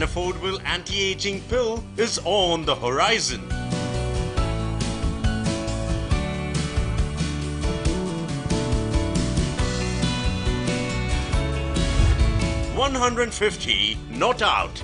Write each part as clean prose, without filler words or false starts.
an affordable anti-aging pill is on the horizon. $150 not out.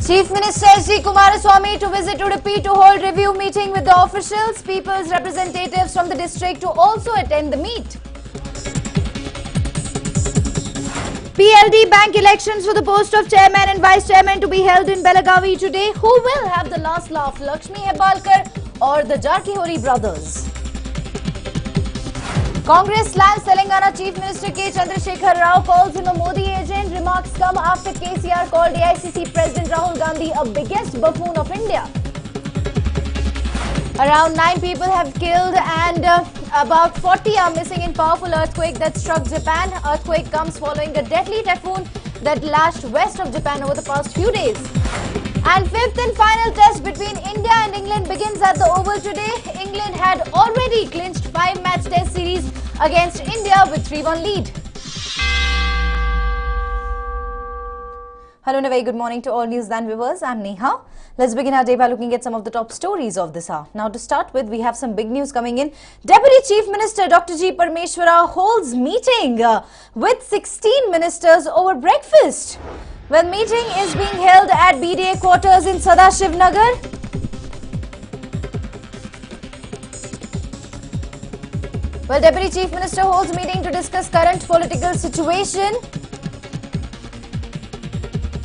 Chief Minister Sri Kumaraswamy to visit Udupi to hold review meeting with the officials. People's representatives from the district to also attend the meet. PLD bank elections for the post of chairman and vice chairman to be held in Belagavi today. Who will have the last laugh, Lakshmi Hebbalkar or the Jarkihori brothers? Congress slams Telangana Chief Minister K. Chandrasekhar Rao, calls him a Modi agent. Remarks come after KCR called AICC President Rahul Gandhi a biggest buffoon of India. Around 9 people have killed and about 40 are missing in powerful earthquake that struck Japan. Earthquake comes following a deadly typhoon that lashed west of Japan over the past few days. And fifth and final test between India and England begins at the Oval today. England had already clinched 5-match test series against India with 3-1 lead. Hello and a very good morning to all NEWS9 viewers. I'm Neha. Let's begin our day by looking at some of the top stories of this hour. Now to start with, we have some big news coming in. Deputy Chief Minister Dr. G. Parmeshwara holds meeting with 16 ministers over breakfast. Well, meeting is being held at BDA quarters in Sadashiv Nagar. Well, Deputy Chief Minister holds meeting to discuss current political situation.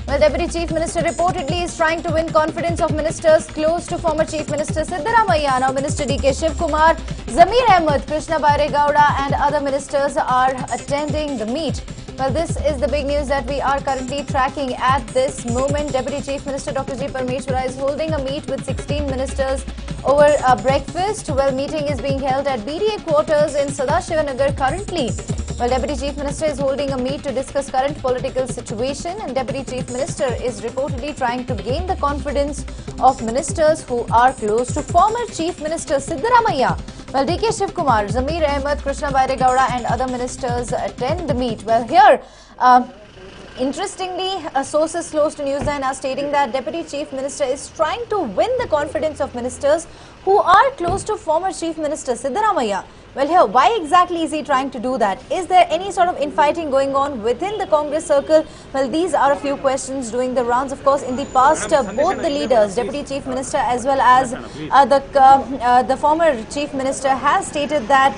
Well, Deputy Chief Minister reportedly is trying to win confidence of ministers close to former Chief Minister Siddaramaiah. Now, Minister D.K. Shivkumar, Zamir Ahmed, Krishna Bairegowda and other ministers are attending the meet. Well, this is the big news that we are currently tracking at this moment. Deputy Chief Minister Dr. G. Parmeshwara is holding a meet with 16 ministers over a breakfast. Well, meeting is being held at BDA quarters in Sadashivanagar currently. Well, Deputy Chief Minister is holding a meet to discuss current political situation, and Deputy Chief Minister is reportedly trying to gain the confidence of ministers who are close to former Chief Minister Siddaramaiah. Well, D.K. Shivkumar, Zamir Ahmed, Krishna Bairegowda and other ministers attend the meet. Well, here, interestingly, sources close to NEWS9 are stating that Deputy Chief Minister is trying to win the confidence of ministers who are close to former Chief Minister Siddaramaiah. Well, here, why exactly is he trying to do that? Is there any sort of infighting going on within the Congress circle? Well, these are a few questions doing the rounds. Of course, in the past, both the leaders, Deputy Chief Minister as well as the former Chief Minister, has stated that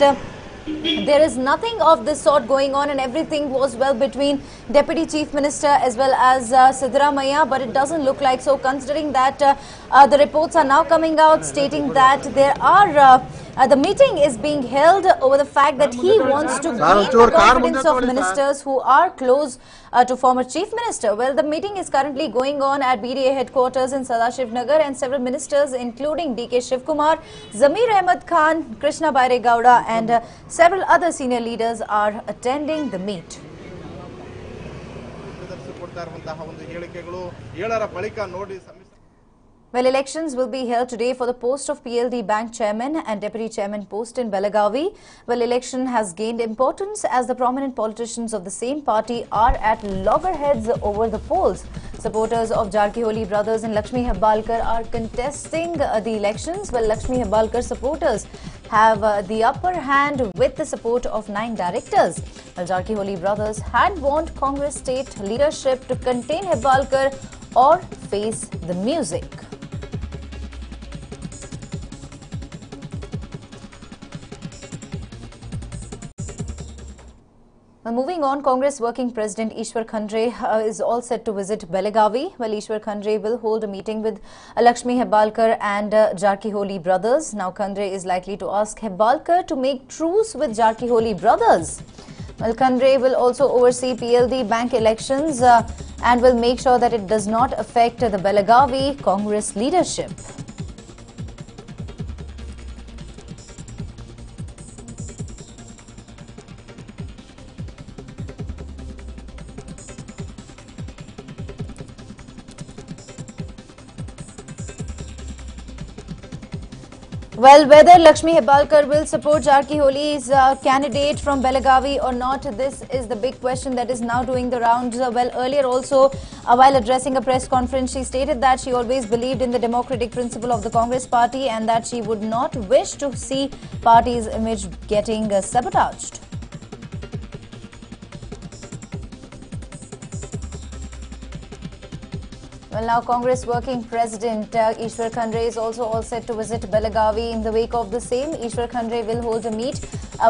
there is nothing of this sort going on and everything was well between Deputy Chief Minister as well as Siddaramaiah, but it doesn't look like so, considering that the reports are now coming out stating that there are The meeting is being held over the fact that he wants to gain the confidence of ministers who are close to former Chief Minister. Well, the meeting is currently going on at BDA headquarters in Sadashiv Nagar, and several ministers including DK Shivkumar, Zamir Ahmed Khan, Krishna Baire Gowda and several other senior leaders are attending the meet. Well, elections will be held today for the post of PLD Bank Chairman and Deputy Chairman post in Belagavi. Well, election has gained importance as the prominent politicians of the same party are at loggerheads over the polls. Supporters of Jarkiholi brothers and Lakshmi Hebbalkar are contesting the elections. Well, Lakshmi Hebbalkar supporters have the upper hand with the support of 9 directors. Well, Jarkiholi brothers had warned Congress state leadership to contain Hebbalkar or face the music. Well, moving on, Congress Working President Ishwar Khandre is all set to visit Belagavi. Well, Ishwar Khandre will hold a meeting with Lakshmi Hebbalkar and Jarkiholi brothers. Now, Khandre is likely to ask Hebbalkar to make truce with Jarkiholi brothers. Well, Khandre will also oversee PLD bank elections and will make sure that it does not affect the Belagavi Congress leadership. Well, whether Lakshmi Hebbalkar will support Jarkiholi's candidate from Belagavi or not, this is the big question that is now doing the rounds. Well, earlier also, while addressing a press conference, she stated that she always believed in the democratic principle of the Congress party and that she would not wish to see party's image getting sabotaged. Well, now Congress Working President Ishwar Khandre is also all set to visit Belagavi. In the wake of the same, Ishwar Khandre will hold a meet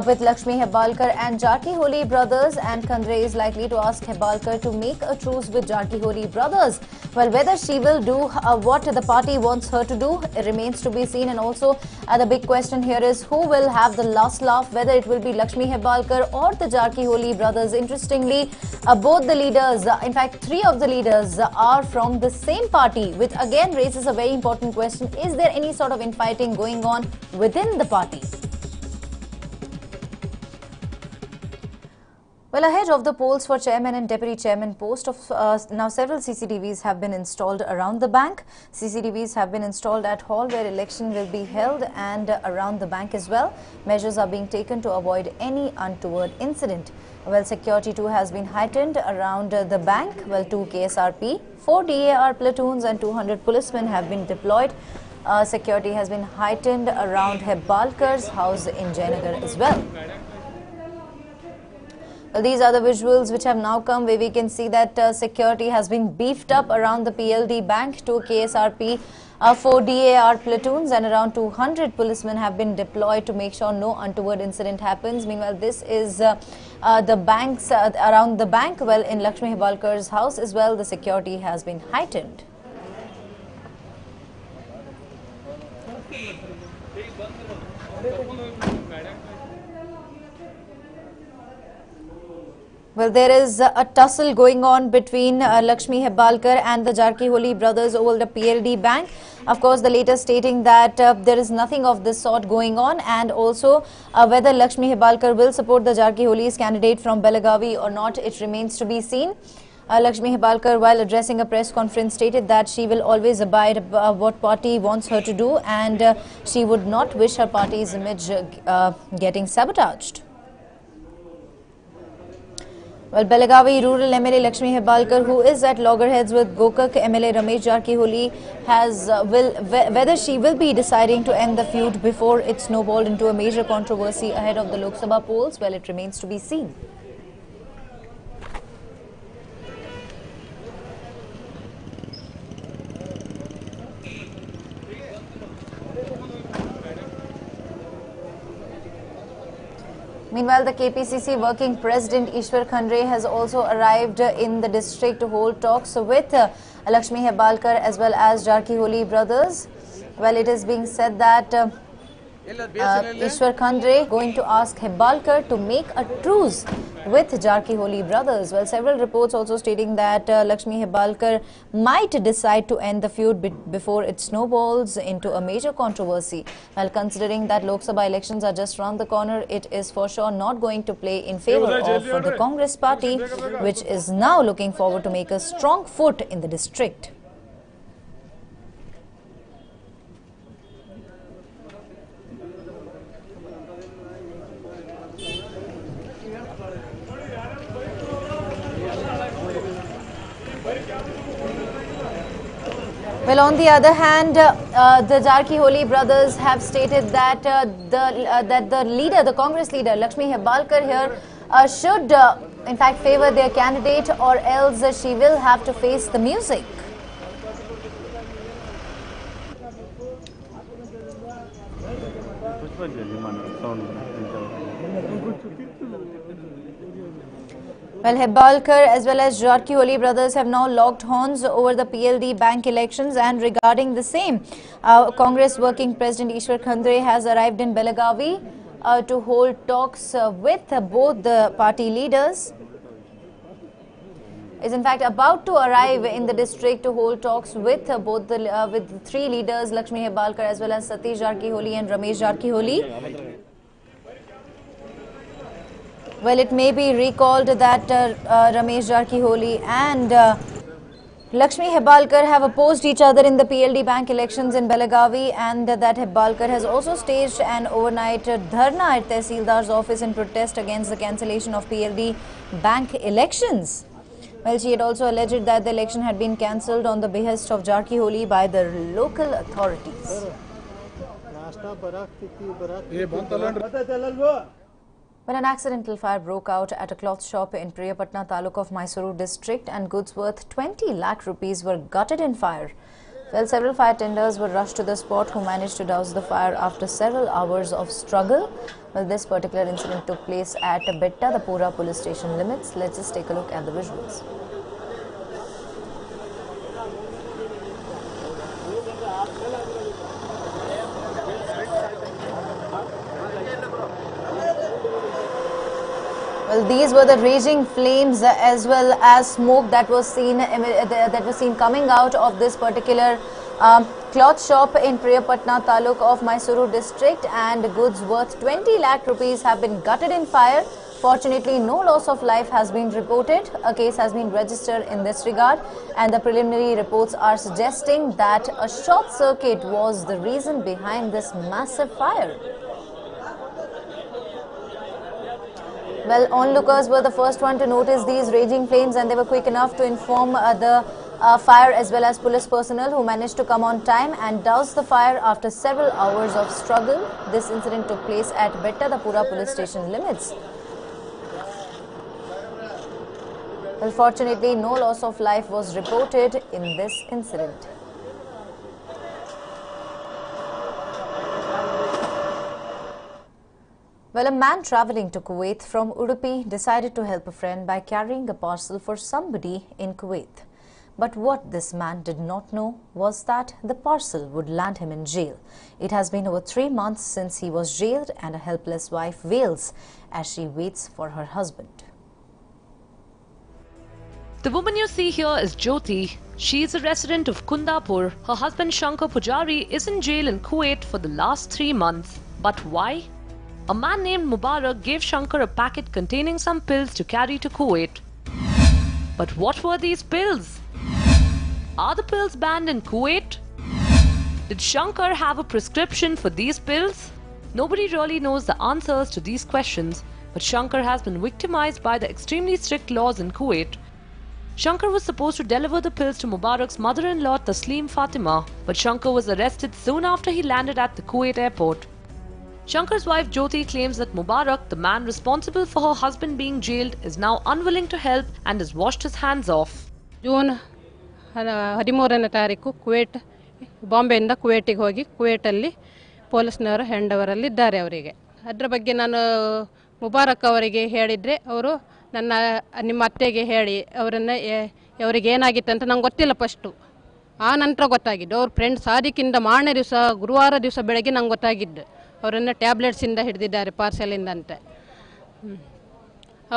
with Lakshmi Hebbalkar and Jarkiholi brothers, and Khandre is likely to ask Hebbalkar to make a truce with Jarkiholi brothers. Well, whether she will do what the party wants her to do, it remains to be seen. And also the big question here is who will have the last laugh, whether it will be Lakshmi Hebbalkar or the Jarkiholi brothers. Interestingly, both the leaders, in fact 3 of the leaders are from the same party, which again raises a very important question. Is there any sort of infighting going on within the party? Well, ahead of the polls for chairman and deputy chairman post of now several CCTVs have been installed around the bank. CCTVs have been installed at hall where election will be held and around the bank as well. Measures are being taken to avoid any untoward incident. Well, security too has been heightened around the bank. Well, 2 KSRP, 4 DAR platoons and 200 policemen have been deployed. Security has been heightened around Hebbalkar's house in Jayanagar as well. Well, these are the visuals which have now come where we can see that security has been beefed up around the PLD bank. 2 KSRP, 4 DAR platoons and around 200 policemen have been deployed to make sure no untoward incident happens. Meanwhile, this is the banks around the bank. Well, in Lakshmi Hebbalkar's house as well, the security has been heightened. Well, there is a tussle going on between Lakshmi Hebbalkar and the Jarkiholi brothers over the PLD bank. Of course, the latest stating that there is nothing of this sort going on, and also whether Lakshmi Hebbalkar will support the Jarkiholi's candidate from Belagavi or not, it remains to be seen. Lakshmi Hebbalkar, while addressing a press conference, stated that she will always abide by what party wants her to do, and she would not wish her party's image getting sabotaged. Well, Belagavi rural MLA Lakshmi Hebbalkar, who is at loggerheads with Gokak MLA Ramesh Jarkiholi, has whether she will be deciding to end the feud before it snowballed into a major controversy ahead of the Lok Sabha polls. Well, it remains to be seen. Meanwhile, the KPCC working president Ishwar Khandre has also arrived in the district to hold talks with Lakshmi Hebbalkar as well as Jarkiholi brothers. Well, it is being said that Ishwar Khandre going to ask Hebbalkar to make a truce with Jarkiholi brothers. Well, several reports also stating that Lakshmi Hebbalkar might decide to end the feud before it snowballs into a major controversy. Well, considering that Lok Sabha elections are just around the corner, it is for sure not going to play in favor of the Congress party, which is now looking forward to make a strong foot in the district. Well, on the other hand, the Jarkiholi brothers have stated that the Congress leader, Lakshmi Hebbalkar here, should in fact favor their candidate, or else she will have to face the music. Well, Hebbalkar as well as Jarkiholi brothers have now locked horns over the PLD bank elections, and regarding the same, Congress working President Ishwar Khandre has arrived in Belagavi to hold talks with both the party leaders. Is in fact about to arrive in the district to hold talks with both the with three leaders, Lakshmi Hebbalkar as well as Satish Jarkiholi and Ramesh Jarkiholi. Well, it may be recalled that Ramesh Jarkiholi and Lakshmi Hebbalkar have opposed each other in the PLD bank elections in Belagavi, and that Hebbalkar has also staged an overnight dharna at Tehsildar's office in protest against the cancellation of PLD bank elections. Well, she had also alleged that the election had been cancelled on the behest of Jarkiholi by the local authorities. When an accidental fire broke out at a cloth shop in Priyapatna Taluk of Mysuru district, and goods worth 20 lakh rupees were gutted in fire. Well, several fire tenders were rushed to the spot, who managed to douse the fire after several hours of struggle. Well, this particular incident took place at Betta, the Pura police station limits. Let's just take a look at the visuals. Well, these were the raging flames as well as smoke that was seen coming out of this particular cloth shop in Priyapatna Taluk of Mysuru district, and goods worth 20 lakh rupees have been gutted in fire. Fortunately, no loss of life has been reported. A case has been registered in this regard, and the preliminary reports are suggesting that a short circuit was the reason behind this massive fire. Well, onlookers were the first one to notice these raging flames, and they were quick enough to inform the fire as well as police personnel, who managed to come on time and douse the fire after several hours of struggle. This incident took place at Betta, the Pura police station limits. Well, fortunately, no loss of life was reported in this incident. Well, a man travelling to Kuwait from Udupi decided to help a friend by carrying a parcel for somebody in Kuwait. But what this man did not know was that the parcel would land him in jail. It has been over 3 months since he was jailed, and a helpless wife wails as she waits for her husband. The woman you see here is Jyoti. She is a resident of Kundapur. Her husband Shankar Pujari is in jail in Kuwait for the last 3 months. But why? A man named Mubarak gave Shankar a packet containing some pills to carry to Kuwait. But what were these pills? Are the pills banned in Kuwait? Did Shankar have a prescription for these pills? Nobody really knows the answers to these questions, but Shankar has been victimized by the extremely strict laws in Kuwait. Shankar was supposed to deliver the pills to Mubarak's mother-in-law Taslim Fatima, but Shankar was arrested soon after he landed at the Kuwait airport. Shankar's wife Jyoti claims that Mubarak, the man responsible for her husband being jailed, is now unwilling to help and has washed his hands off. June 13ನೇ ತಾರೀಕು Kuwait ಬಾಂಬೆಯಿಂದ ಕುವೈಟಿಗೆ ಹೋಗಿ ಕುವೈಟಲ್ಲಿ ಪೊಲೀಸ್ನವರು ಹ್ಯಾಂಡೋವರಲ್ಲಿ ಇದ್ದಾರೆ ಅವರಿಗೆ. ಅದರ ಬಗ್ಗೆ ನಾನು ಮುಬಾರಕ್ ಅವರಿಗೆ ಹೇಳಿದ್ರೆ ಅವರು ನಿಮ್ಮ ಅತ್ತೆಗೆ ಹೇಳಿ ಅವರಿಗೆ ಏನಾಗಿತ್ತು ಅಂತ ನಂಗೆ ಗೊತ್ತಿಲ್ಲ ಫಸ್ಟ್. ಆ ನಂತರ ಗೊತ್ತಾಗಿದ್ದು ಅವ್ರ ಫ್ರೆಂಡ್ ಸಾದಿಕಿಂದ ಮಾರನೇ ದಿವಸ ಗುರುವಾರ ದಿವಸ ಬೆಳಗ್ಗೆ ನಂಗೆ ಗೊತ್ತಾಗಿದ್ದು ಅವರನ್ನು ಟ್ಯಾಬ್ಲೆಟ್ಸಿಂದ ಹಿಡಿದಿದ್ದಾರೆ ಪಾರ್ಸೆಲಿಂದಂತೆ.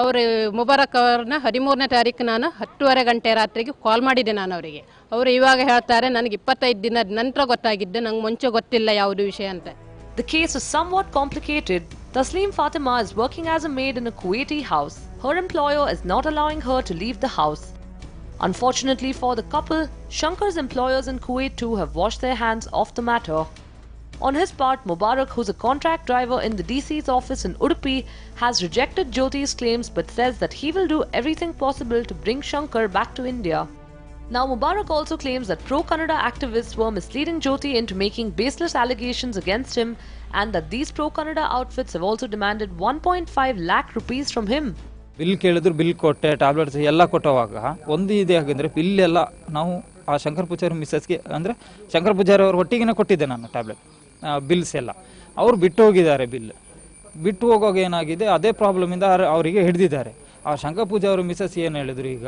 ಅವರು ಮುಬಾರಕ್ ಅವ್ರನ್ನ 13ನೇ ತಾರೀಕು ನಾನು 10:30 ಗಂಟೆ ರಾತ್ರಿಗೆ ಕಾಲ್ ಮಾಡಿದ್ದೆ ನಾನು ಅವರಿಗೆ. ಅವರು ಇವಾಗ ಹೇಳ್ತಾರೆ ನನಗೆ 25 ದಿನದ ನಂತರ ಗೊತ್ತಾಗಿದ್ದು, ನಂಗೆ ಮುಂಚೆ ಗೊತ್ತಿಲ್ಲ ಯಾವುದು ವಿಷಯ ಅಂತ. The case is somewhat complicated. Taslim Fatima is working as a maid in a Kuwaiti house. Her employer is not allowing her to leave the house. Unfortunately for the couple, Shankar's employers in Kuwait too have washed their hands off the matter. On his part, Mubarak, who's a contract driver in the DC's office in Udupi, has rejected Jyoti's claims but says that he will do everything possible to bring Shankar back to India. Now, Mubarak also claims that pro-Kannada activists were misleading Jyoti into making baseless allegations against him and that these pro-Kannada outfits have also demanded 1.5 lakh rupees from him. Bill ಕೇಳಿದ್ರು, bill ಕೊಟ್ಟೆ, tablets ಎಲ್ಲ ಕೊಟ್ಟವಾಗ ಒಂದು ಇದೆ ಆಗಿದ್ರೆ ಬಿಲ್ಲೆಲ್ಲ ನಾವು ಆ ಶಂಕರ್ ಪೂಜಾರಿ ಮಿಸ್ಸಸ್ಗೆ ಅಂದರೆ ಶಂಕರ್ ಪೂಜಾರಿ ಅವ್ರ ಒಟ್ಟಿಗೆ ಕೊಟ್ಟಿದ್ದೆ ನಾನು ಟ್ಯಾಬ್ಲೆಟ್ ಬಿಲ್ಸ್ ಎಲ್ಲ. ಅವ್ರು ಬಿಟ್ಟು ಹೋಗಿದ್ದಾರೆ. ಬಿಟ್ಟು ಹೋಗುವಾಗ ಏನಾಗಿದೆ, ಅದೇ ಪ್ರಾಬ್ಲಮಿಂದ ಅವರಿಗೆ ಹಿಡಿದಿದ್ದಾರೆ. ಆ ಶಂಕರ್ ಪೂಜಾ ಅವರು ಮಿಸ್ಸಸ್ ಏನು ಹೇಳಿದ್ರು, ಈಗ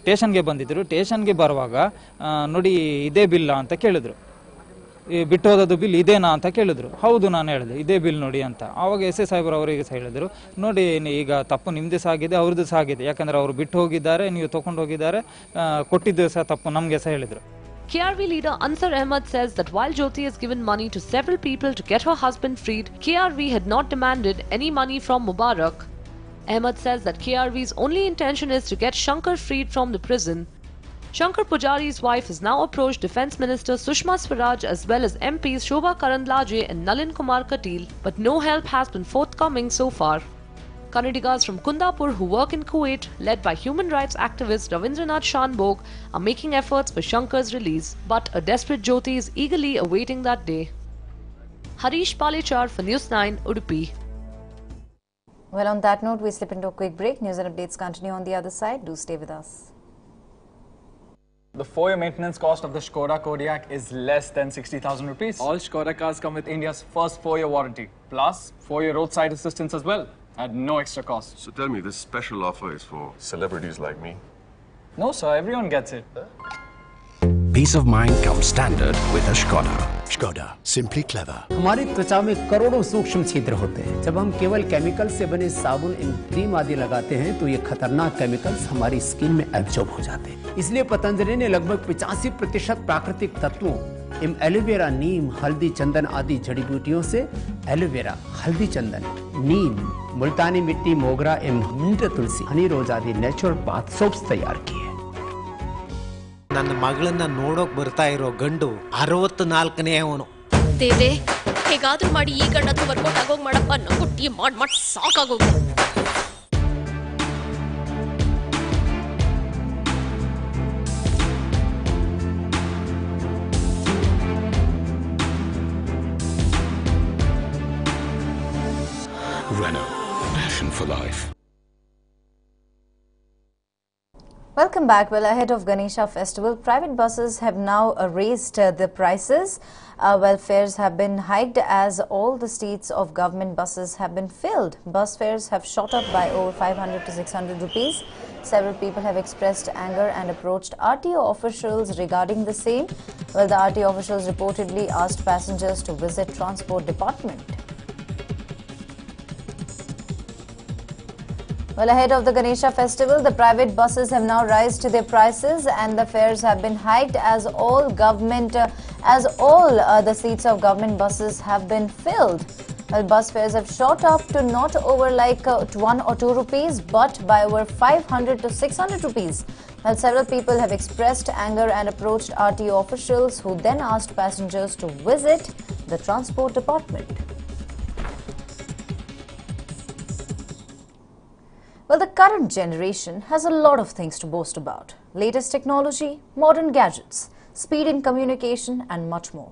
ಸ್ಟೇಷನ್ಗೆ ಬಂದಿದ್ದರು. ಸ್ಟೇಷನ್ಗೆ ಬರುವಾಗ ನೋಡಿ ಇದೇ ಬಿಲ್ಲ ಅಂತ ಕೇಳಿದ್ರು. ಬಿಟ್ಟು ಹೋದದ್ದು ಬಿಲ್ ಇದೇನಾ ಅಂತ ಕೇಳಿದ್ರು. ಹೌದು ನಾನು ಹೇಳಿದೆ ಇದೇ ಬಿಲ್ ನೋಡಿ ಅಂತ. ಆವಾಗ ಎಸ್ ಎ ಸಾಹೇಬರು ಅವರಿಗೆ ಸಹ ಹೇಳಿದರು, ನೋಡಿ ಈಗ ತಪ್ಪು ನಿಮ್ಮದೇ ಸಹ ಆಗಿದೆ, ಅವ್ರದ್ದು ಸಹ ಆಗಿದೆ. ಯಾಕಂದರೆ ಅವರು ಬಿಟ್ಟು ಹೋಗಿದ್ದಾರೆ, ನೀವು ತೊಗೊಂಡು ಹೋಗಿದ್ದಾರೆ, ಕೊಟ್ಟಿದ್ದು ಸಹ ತಪ್ಪು ನಮಗೆ ಸಹ ಹೇಳಿದರು. KRV leader Ansar Ahmed says that while Jyoti has given money to several people to get her husband freed, KRV had not demanded any money from Mubarak. Ahmed says that KRV's only intention is to get Shankar freed from the prison. Shankar Pujari's wife has now approached Defence Minister Sushma Swaraj as well as MPs Shobha Karandlaje and Nalin Kumar Katil, but no help has been forthcoming so far. Kannadigas from Kundapur who work in Kuwait, led by human rights activist Ravindranath Shanbhog, are making efforts for Shankar's release, but a desperate Jyoti is eagerly awaiting that day. Harish Palechar for NEWS9, Udupi. Well, on that note, we slip into a quick break. News and updates continue on the other side. Do stay with us. The 4-year maintenance cost of the Skoda Kodiaq is less than 60,000 rupees. All Skoda cars come with India's first 4-year warranty, plus 4-year roadside assistance as well, at no extra cost. So tell me, this special offer is for celebrities like me? No sir, everyone gets it. Peace of mind comes standard with a Skoda. Skoda, simply clever. हमारी त्वचा में करोड़ों सूक्ष्म छिद्र होते हैं. जब हम केवल केमिकल से बने साबुन, क्रीम आदि लगाते हैं तो ये खतरनाक केमिकल्स हमारी स्किन में एब्जॉर्ब हो जाते हैं. इसलिए पतंजलि ने लगभग 85% प्राकृतिक तत्वों एलोवेरा, नीम, हल्दी, चंदन आदि जड़ी बूटियों से एलोवेरा, हल्दी, चंदन, नीम, मुल्तानी मिट्टी, मोगरा एवं मिंट तुलसी, हनी रोज आदि नेचुरल बाथ सोप्स तैयार किए. ನನ್ನ ಮಗಳನ್ನ ನೋಡೋಕ್ ಬರ್ತಾ ಇರೋ ಗಂಡು 64ನೇ ಅವನು. ದೇವ್ರೆ, ಹೇಗಾದ್ರೂ ಮಾಡಿ ಈ ಗಂಡತ್ರ ವರ್ಕೌಟ್ ಆಗೋಗ್ ಮಾಡಪ್ಪ. ನಂಗೂ ಟೀ ಮಾಡ್ ಸಾಕಾಗೋಗಿದೆ. Renault, passion for life. Welcome back. Well, ahead of Ganesha festival, private buses have now raised the prices. Well, fares have been hiked as all the seats of government buses have been filled. Bus fares have shot up by over 500 to 600 rupees. Several people have expressed anger and approached RTO officials regarding the same. Well, the RTO officials reportedly asked passengers to visit Transport Department. Well, ahead of the Ganesha festival, the private buses have now raised their prices and the fares have been hiked as all the seats of government buses have been filled. Well, bus fares have shot up to not over like 1 or 2 rupees, but by over 500 to 600 rupees. Well, several people have expressed anger and approached RTO officials who then asked passengers to visit the Transport Department. Well, the current generation has a lot of things to boast about. Latest technology, modern gadgets, speed in communication and much more.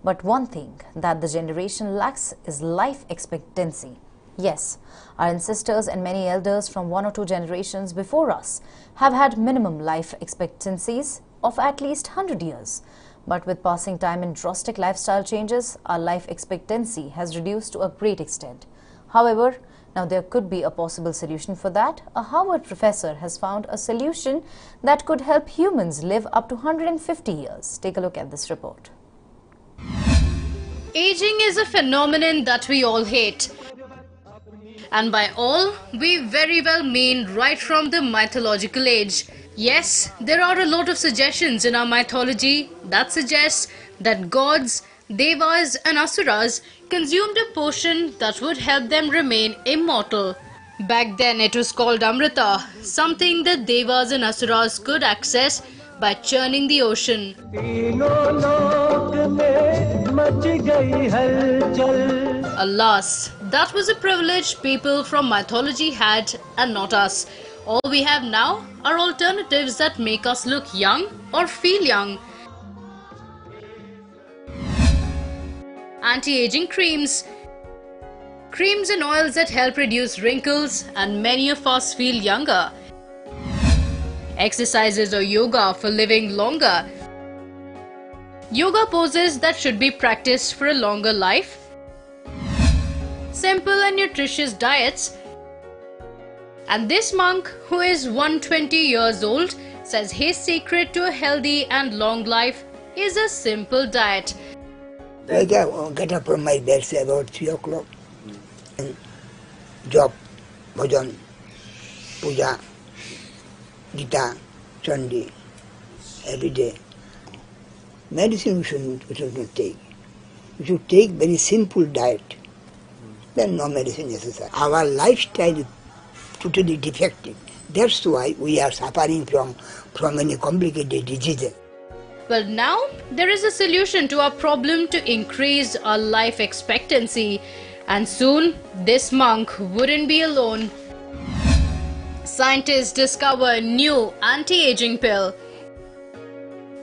But one thing that the generation lacks is life expectancy. Yes, our ancestors and many elders from 1 or 2 generations before us have had minimum life expectancies of at least 100 years. But with passing time and drastic lifestyle changes, our life expectancy has reduced to a great extent. However, now there could be a possible solution for that. A Harvard professor has found a solution that could help humans live up to 150 years. Take a look at this report. Aging is a phenomenon that we all hate. And by all, we very well mean right from the mythological age. Yes, there are a lot of suggestions in our mythology that suggest that gods, devas and asuras consumed a potion that would help them remain immortal. Back then it was called Amrita, something that devas and asuras could access by churning the ocean. Alas, that was a privilege people from mythology had and not us. All we have now are alternatives that make us look young or feel young. Anti-aging creams. Creams and oils that help reduce wrinkles and many of us feel younger. Exercises or yoga for living longer. Yoga poses that should be practiced for a longer life. Simple and nutritious diets. And this monk, who is 120 years old, says his secret to a healthy and long life is a simple diet. I get up from my bed say about 3 o'clock. And job, bhajan, puja, Gita, Sunday, every day. Medicine we should not take. We should take very simple diet. Then no medicine necessary. Our lifestyle is totally defective. That's why we are suffering from many complicated diseases. Well, now there is a solution to our problem to increase our life expectancy. And soon this monk wouldn't be alone. Scientists discover a new anti-aging pill.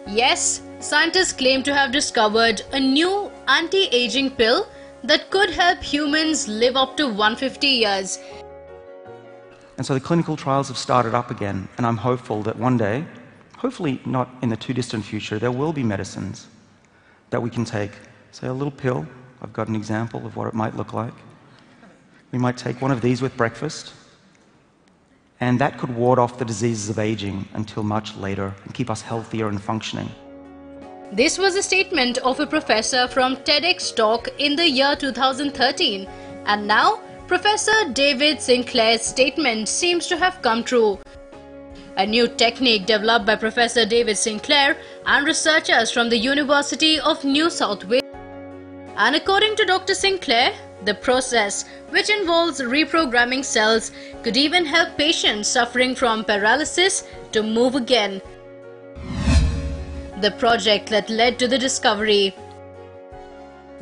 Yes, scientists claim to have discovered a new anti-aging pill that could help humans live up to 150 years. And so the clinical trials have started up again, and I'm hopeful that one day, hopefully not in the too distant future, there will be medicines that we can take. Say a little pill. I've got an example of what it might look like. We might take one of these with breakfast, and that could ward off the diseases of aging until much later and keep us healthier and functioning. This was a statement of a professor from TEDx talk in the year 2013. And now, Professor David Sinclair's statement seems to have come true. A new technique developed by Professor David Sinclair and researchers from the University of New South Wales. And according to Dr. Sinclair, the process, which involves reprogramming cells, could even help patients suffering from paralysis to move again. The project that led to the discovery.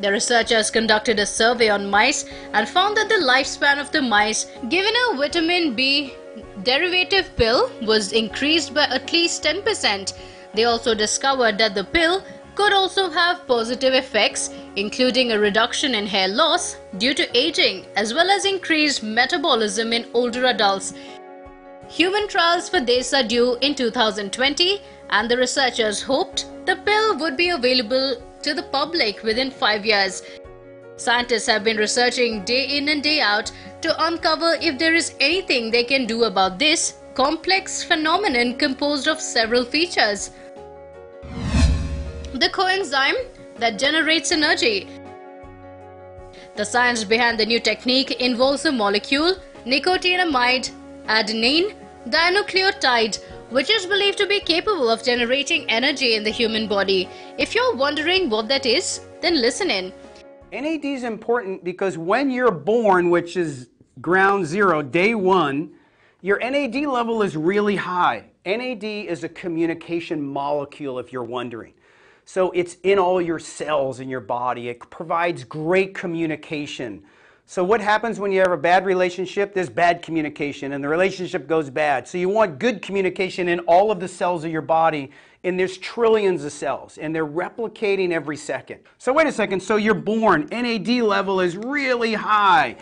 The researchers conducted a survey on mice and found that the lifespan of the mice given a vitamin B derivative pill was increased by at least 10%. They also discovered that the pill could also have positive effects, including a reduction in hair loss due to aging, as well as increased metabolism in older adults. Human trials for this are due in 2020, and the researchers hoped the pill would be available to the public within 5 years. Scientists have been researching day in and day out to uncover if there is anything they can do about this complex phenomenon composed of several features. The coenzyme that generates energy. The science behind the new technique involves a molecule, nicotinamide adenine dinucleotide, which is believed to be capable of generating energy in the human body. If you're wondering what that is, then listen in. NAD is important because when you're born, which is ground zero, day one, your NAD level is really high. NAD is a communication molecule, if you're wondering. So it's in all your cells in your body. It provides great communication. So what happens when you have a bad relationship? There's bad communication and the relationship goes bad. So you want good communication in all of the cells of your body, and there's trillions of cells and they're replicating every second. So wait a second, so you're born, NAD level is really high.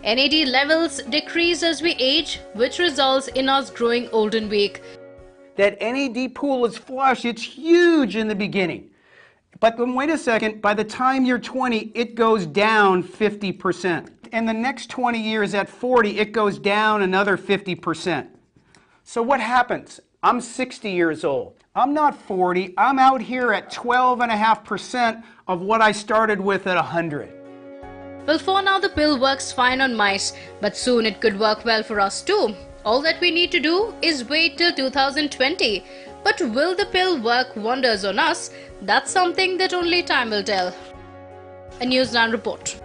NAD levels decrease as we age, which results in us growing old and weak. That NAD pool is flush, it's huge in the beginning. But then wait a second, by the time you're 20, it goes down 50%. And the next 20 years at 40, it goes down another 50%. So what happens? I'm 60 years old. I'm not 40. I'm out here at 12.5% of what I started with at 100. Well, for now the pill works fine on mice, but soon it could work well for us too. All that we need to do is wait till 2020. But will the pill work wonders on us? That's something that only time will tell. A NEWS9 report.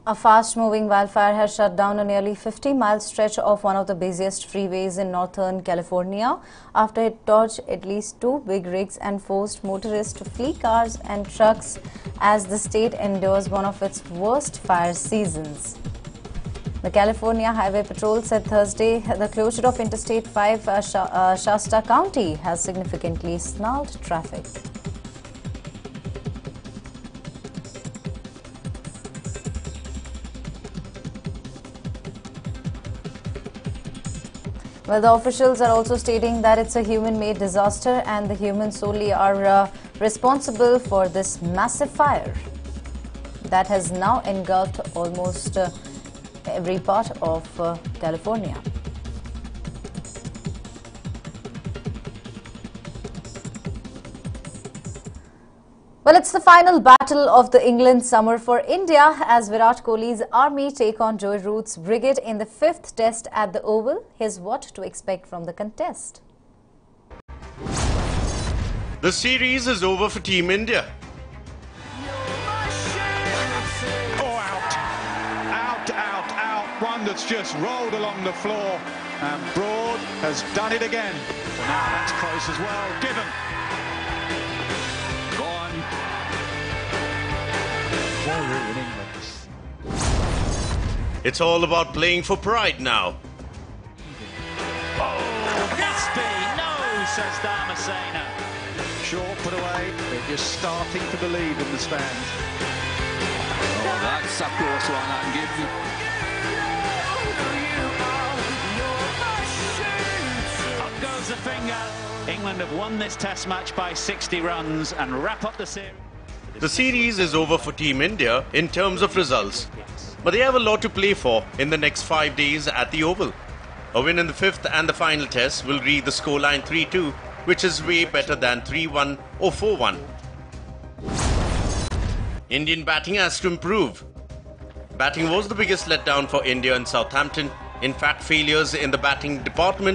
A fast-moving wildfire has shut down a nearly 50-mile stretch of one of the busiest freeways in northern California after it dodged at least 2 big rigs and forced motorists to flee cars and trucks as the state endures one of its worst fire seasons. The California Highway Patrol said Thursday the closure of Interstate 5 Shasta County has significantly snarled traffic. Well, the officials are also stating that it's a human-made disaster and the humans solely are responsible for this massive fire that has now engulfed almost every part of California. Well, it's the final battle of the England summer for India as Virat Kohli's army take on Joe Root's brigade in the 5th test at the Oval. Here's what to expect from the contest. The series is over for Team India. One that's just rolled along the floor, and Broad has done it again. Well, now that's close as well. Given. Gone. It's all about playing for pride now. Oh, must be. No, says Dharmasena. Short put away. They're just starting to believe in the stands. Oh, that's a close one, I'll give you. The finger. England have won this test match by 60 runs and wrap up the series. The series is over for Team India in terms of results, but they have a lot to play for in the next 5 days at the Oval. A win in the 5th and the final test will read the scoreline 3-2, which is way better than 3-1 or 4-1. Indian batting has to improve. Batting was the biggest letdown for India in Southampton. In fact, failures in the batting department